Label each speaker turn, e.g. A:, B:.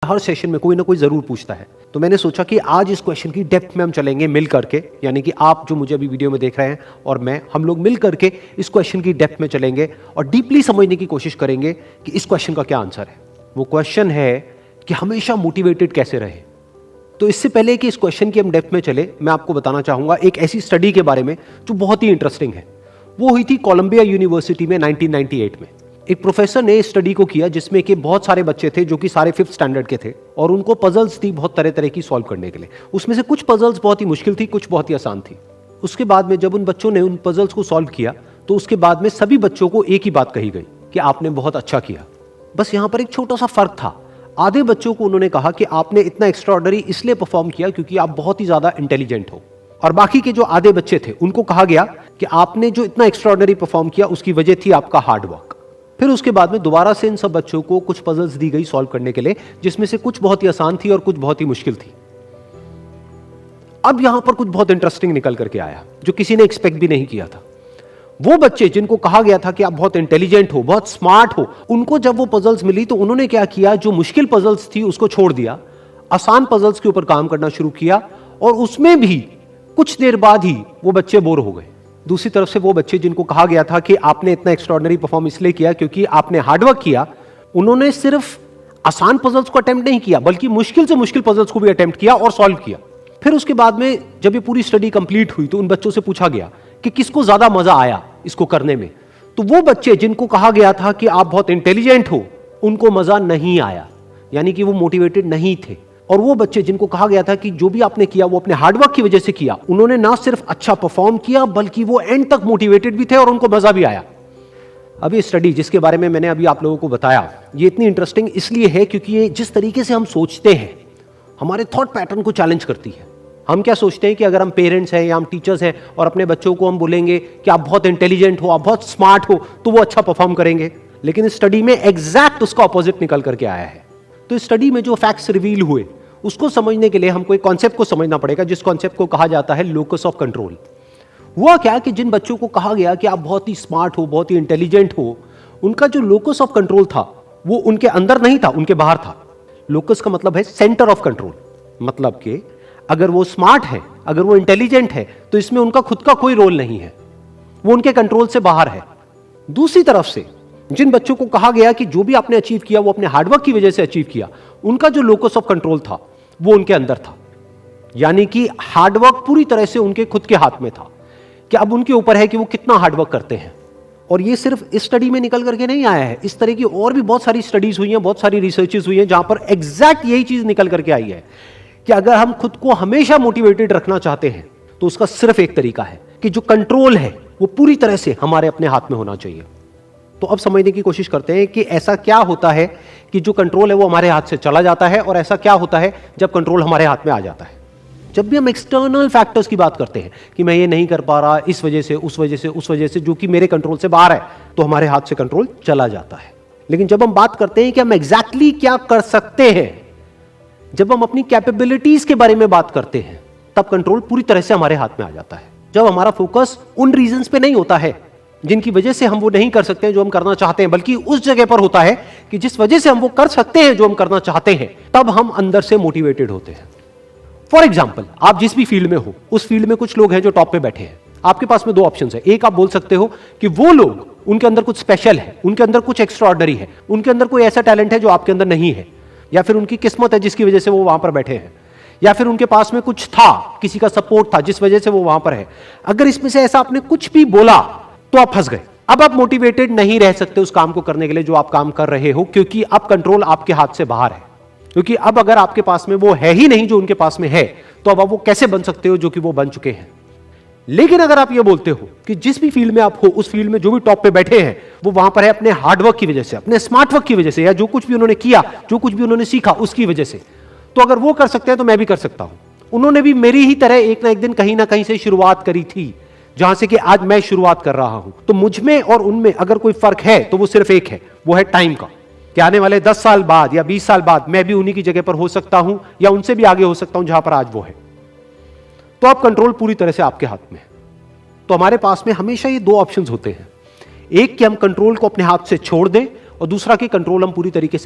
A: हर session में कोई ना कोई जरूर पूछता है, तो मैंने सोचा कि आज इस क्वेश्चन की डेप्थ में हम चलेंगे मिल करके, यानी कि आप जो मुझे अभी वीडियो में देख रहे हैं और मैं, हम लोग मिल करके इस क्वेश्चन की डेप्थ में चलेंगे और डीपली समझने की कोशिश करेंगे कि इस क्वेश्चन का क्या आंसर है। वो क्वेश्चन है कि हमेशा मोटिवेटेड कैसे रहे। तो इससे पहले कि इस क्वेश्चन की हम डेप्थ में चले, मैं आपको बताना चाहूंगा एक ऐसी स्टडी के बारे में जो बहुत ही इंटरेस्टिंग है। वो हुई थी कोलंबिया यूनिवर्सिटी में 1998 में। एक प्रोफेसर ने स्टडी को किया जिसमें कि बहुत सारे बच्चे थे जो कि सारे 5th स्टैंडर्ड के थे और उनको पजल्स थी बहुत तरह तरह की सॉल्व करने के लिए। उसमें से कुछ पजल्स बहुत ही मुश्किल थी, कुछ बहुत ही आसान थी। उसके बाद में जब उन बच्चों ने उन पजल्स को सॉल्व किया तो उसके बाद में सभी बच्चों को एक ही बात कही गई कि आपने बहुत अच्छा किया। बस यहां पर एक छोटा सा फर्क था। आधे बच्चों को उन्होंने कहा कि आपने इतना एक्स्ट्राऑर्डिनरी इसलिए परफॉर्म किया क्योंकि आप बहुत ही ज्यादा इंटेलिजेंट हो, और बाकी के जो आधे बच्चे थे उनको कहा गया कि आपने जो इतना एक्स्ट्राऑर्डिनरी परफॉर्म किया उसकी वजह थी आपका हार्ड वर्क। फिर उसके बाद में दोबारा से इन सब बच्चों को कुछ पजल्स दी गई सॉल्व करने के लिए, जिसमें से कुछ बहुत ही आसान थी और कुछ बहुत ही मुश्किल थी। अब यहां पर कुछ बहुत इंटरेस्टिंग निकल करके आया जो किसी ने एक्सपेक्ट भी नहीं किया था। वो बच्चे जिनको कहा गया था कि आप बहुत इंटेलिजेंट हो, बहुत स्मार्ट हो, उनको जब वो पजल्स मिली तो उन्होंने क्या किया, जो मुश्किल पजल्स थी उसको छोड़ दिया, आसान पजल्स के ऊपर काम करना शुरू किया और उसमें भी कुछ देर बाद ही वो बच्चे बोर हो गए। दूसरी तरफ से वो बच्चे जिनको कहा गया था कि आपने इतना एक्स्ट्राऑर्डिनरी परफॉर्म इसलिए किया क्योंकि आपने हार्डवर्क किया, उन्होंने सिर्फ आसान पजल्स को अटेम्प्ट नहीं किया बल्कि मुश्किल से मुश्किल पजल्स को भी अटेम्प्ट किया और सॉल्व किया। फिर उसके बाद में जब ये पूरी स्टडी कंप्लीट हुई तो उन बच्चों से पूछा गया कि किसको ज्यादा मजा आया इसको करने में। तो वो बच्चे जिनको कहा गया था कि आप बहुत इंटेलिजेंट हो, उनको मजा नहीं आया, यानी कि वो मोटिवेटेड नहीं थे। और वो बच्चे जिनको कहा गया था कि जो भी आपने किया वो अपने हार्डवर्क की वजह से किया, उन्होंने ना सिर्फ अच्छा परफॉर्म किया बल्कि वो एंड तक मोटिवेटेड भी थे और उनको मजा भी आया। अब ये स्टडी जिसके बारे में मैंने अभी आप लोगों को बताया, ये इतनी इंटरेस्टिंग इसलिए है क्योंकि ये जिस तरीके से हम सोचते हैं, हमारे थॉट पैटर्न को चैलेंज करती है। हम क्या सोचते हैं कि अगर हम पेरेंट्स हैं या हम टीचर्स हैं और अपने बच्चों को हम बोलेंगे कि आप बहुत इंटेलिजेंट हो, आप बहुत स्मार्ट हो, तो वो अच्छा परफॉर्म करेंगे। लेकिन इस स्टडी में एग्जैक्ट उसका ऑपोजिट निकल करके आया है। तो इस स्टडी में जो फैक्ट्स रिवील हुए उसको समझने के लिए हमको एक कॉन्सेप्ट को समझना पड़ेगा, जिस कॉन्सेप्ट को कहा जाता है लोकस ऑफ कंट्रोल। हुआ क्या कि जिन बच्चों को कहा गया कि आप बहुत ही स्मार्ट हो, बहुत ही इंटेलिजेंट हो, उनका जो लोकस ऑफ कंट्रोल था वो उनके अंदर नहीं था, उनके बाहर था। लोकस का मतलब है सेंटर ऑफ कंट्रोल, मतलब कि अगर वो स्मार्ट है, अगर वो इंटेलिजेंट है तो इसमें उनका खुद का कोई रोल नहीं है, वो उनके कंट्रोल से बाहर है। दूसरी तरफ से जिन बच्चों को कहा गया कि जो भी आपने अचीव किया वो अपने हार्डवर्क की वजह से अचीव किया, उनका जो लोकस ऑफ कंट्रोल था वो उनके अंदर था, यानी कि हार्डवर्क पूरी तरह से उनके खुद के हाथ में था कि अब उनके ऊपर है कि वो कितना हार्डवर्क करते हैं। और ये सिर्फ इस स्टडी में निकल करके नहीं आया है, इस तरह की और भी बहुत सारी स्टडीज हुई हैं, बहुत सारी रिसर्चेस हुई हैं जहां पर एग्जैक्ट यही चीज निकल करके आई है कि अगर हम खुद को हमेशा मोटिवेटेड रखना चाहते हैं तो उसका सिर्फ एक तरीका है कि जो कंट्रोल है वो पूरी तरह से हमारे अपने हाथ में होना चाहिए। तो अब समझने की कोशिश करते हैं कि ऐसा क्या होता है कि जो कंट्रोल है वो हमारे हाथ से चला जाता है और ऐसा क्या होता है जब कंट्रोल हमारे हाथ में आ जाता है। जब भी हम एक्सटर्नल फैक्टर्स की बात करते हैं कि मैं ये नहीं कर पा रहा इस वजह से, उस वजह से, उस वजह से, जो कि मेरे कंट्रोल से बाहर है, तो हमारे हाथ से कंट्रोल चला जाता है। लेकिन जब हम बात करते हैं कि हम एग्जैक्टली क्या कर सकते हैं, जब हम अपनी कैपेबिलिटीज के बारे में बात करते हैं, तब कंट्रोल पूरी तरह से हमारे हाथ में आ जाता है। जब हमारा फोकस उन रीजंस पे नहीं होता है जिनकी वजह से हम वो नहीं कर सकते जो हम करना चाहते हैं, बल्कि उस जगह पर होता है कि जिस वजह से हम वो कर सकते हैं जो हम करना चाहते हैं, तब हम अंदर से मोटिवेटेड होते हैं। फॉर एग्जाम्पल, आप जिस भी फील्ड में हो, उस फील्ड में कुछ लोग हैं जो टॉप पे बैठे हैं। आपके पास में दो ऑप्शन है। एक, आप बोल सकते हो कि वो लोग, उनके अंदर कुछ स्पेशल है, उनके अंदर कुछ एक्स्ट्राऑर्डिनरी है, उनके अंदर कोई ऐसा टैलेंट है जो आपके अंदर नहीं है, या फिर उनकी किस्मत है जिसकी वजह से वो वहां पर बैठे हैं, या फिर उनके पास में कुछ था, किसी का सपोर्ट था जिस वजह से वो वहां पर है। अगर इसमें से ऐसा आपने कुछ भी बोला तो आप फंस गए। अब आप मोटिवेटेड नहीं रह सकते उस काम को करने के लिए जो आप काम कर रहे हो, क्योंकि अब कंट्रोल आपके हाथ से बाहर है। क्योंकि अब अगर आपके पास में वो है ही नहीं जो उनके पास में है, तो अब आप वो कैसे बन सकते हो जो कि वो बन चुके हैं। लेकिन अगर आप ये बोलते हो कि जिस भी फील्ड में आप हो, उस फील्ड में जो भी टॉप पे बैठे हैं वो वहां पर है अपने हार्डवर्क की वजह से, अपने स्मार्ट वर्क की वजह से, या जो कुछ भी उन्होंने किया, जो कुछ भी उन्होंने सीखा उसकी वजह से, तो अगर वो कर सकते हैं तो मैं भी कर सकता हूं। उन्होंने भी मेरी ही तरह एक ना एक दिन कहीं ना कहीं से शुरुआत करी थी, जहां से कि आज मैं शुरुआत कर रहा हूं। तो मुझ में और उनमें अगर कोई फर्क है तो वो सिर्फ एक है, वो है टाइम का, कि आने वाले 10 साल बाद या 20 साल बाद मैं भी उन्हीं की जगह पर हो सकता हूं या उनसे भी आगे हो सकता हूं जहां पर आज वो है। तो अब कंट्रोल पूरी तरह से आपके हाथ में है। तो हमारे पास में हमेशा ये दो ऑप्शंस होते हैं, एक कि हम कंट्रोल को अपने हाथ से छोड़ दें और दूसरा कि कंट्रोल हम पूरी तरीके से